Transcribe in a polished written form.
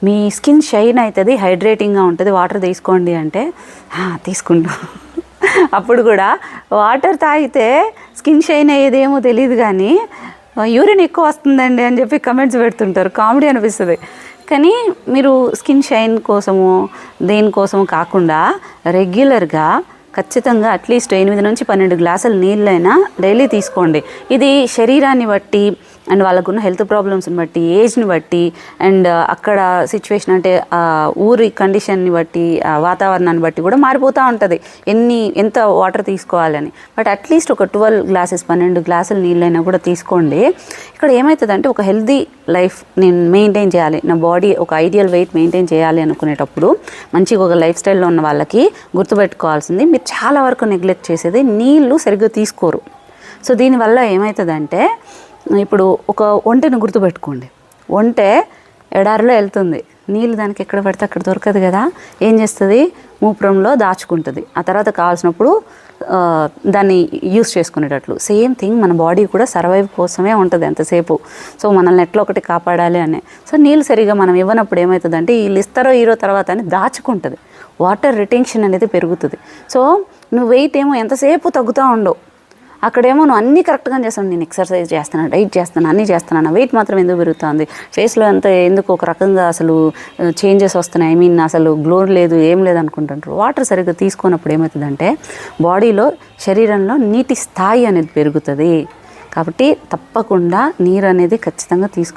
మీ skin shine అవుతుంది, హైడ్రేటింగ్గా ఉంటుంది, water తీసుకోండి అంటే తీసుకుంటాం. అప్పుడు కూడా వాటర్ తాగితే స్కిన్ షైన్ అయ్యేదేమో తెలియదు, కానీ యూరిన్ ఎక్కువ వస్తుందండి అని చెప్పి కమెంట్స్ పెడుతుంటారు. కామెడీ అనిపిస్తుంది. కానీ మీరు స్కిన్ షైన్ కోసము దేనికోసము కాకుండా రెగ్యులర్గా ఖచ్చితంగా అట్లీస్ట్ 8 నుంచి 12 గ్లాసుల నీళ్ళైనా డైలీ తీసుకోండి. ఇది శరీరాన్ని బట్టి అండ్ వాళ్ళకున్న హెల్త్ ప్రాబ్లమ్స్ని బట్టి, ఏజ్ని బట్టి అండ్ అక్కడ సిచ్యువేషన్ అంటే ఊరి కండిషన్ని బట్టి, వాతావరణాన్ని బట్టి కూడా మారిపోతూ ఉంటుంది ఎంత వాటర్ తీసుకోవాలని. బట్ అట్లీస్ట్ ఒక 12 గ్లాసెస్ 12 గ్లాసుల నీళ్ళైనా కూడా తీసుకోండి. ఇక్కడ ఏమవుతుందంటే ఒక హెల్తీ లైఫ్ నేను మెయింటైన్ చేయాలి, నా బాడీ ఒక ఐడియల్ వెయిట్ మెయింటైన్ చేయాలి అనుకునేటప్పుడు మంచిగా ఒక లైఫ్ స్టైల్లో ఉన్న వాళ్ళకి గుర్తుపెట్టుకోవాల్సింది, మీరు చాలా వరకు నెగ్లెక్ట్ చేసేది నీళ్ళు సరిగ్గా తీసుకోరు. సో దీనివల్ల ఏమవుతుందంటే ఇప్పుడు ఒక ఒంటెను గుర్తుపెట్టుకోండి. ఒంటె ఎడారిలో వెళ్తుంది, నీళ్ళు దానికి ఎక్కడ పడితే అక్కడ దొరకదు కదా, ఏం చేస్తుంది, మూత్రంలో దాచుకుంటుంది. ఆ తర్వాత కావాల్సినప్పుడు దాన్ని యూస్ చేసుకునేటట్లు. సేమ్ థింగ్ మన బాడీ కూడా సర్వైవ్ కోసమే ఉంటుంది ఎంతసేపు. సో మనల్ని ఎట్లా ఒకటి కాపాడాలి అని. సో నీళ్ళు సరిగా మనం ఇవ్వనప్పుడు ఏమవుతుందంటే వీళ్ళు ఇస్తారో ఈరో తర్వాత అని దాచుకుంటుంది, వాటర్ రిటెన్షన్ అనేది పెరుగుతుంది. సో నువ్వు వెయిట్ ఏమో ఎంతసేపు తగ్గుతూ ఉండవు, అక్కడేమో నువ్వు అన్నీ కరెక్ట్గా చేస్తాను, నేను ఎక్సర్సైజ్ చేస్తున్నాను, డైట్ చేస్తున్నాను, అన్నీ చేస్తున్నాను, వెయిట్ మాత్రం ఎందుకు పెరుగుతుంది, ఫేస్లో అంతా ఎందుకు ఒక రకంగా అసలు చేంజెస్ వస్తున్నాయి, అసలు గ్లో లేదు, ఏం లేదు అనుకుంటుంటారు. వాటర్ సరిగ్గా తీసుకున్నప్పుడు ఏమవుతుందంటే బాడీలో శరీరంలో నీటి స్థాయి అనేది పెరుగుతుంది. కాబట్టి తప్పకుండా నీరు అనేది ఖచ్చితంగా తీసుకోవాలి.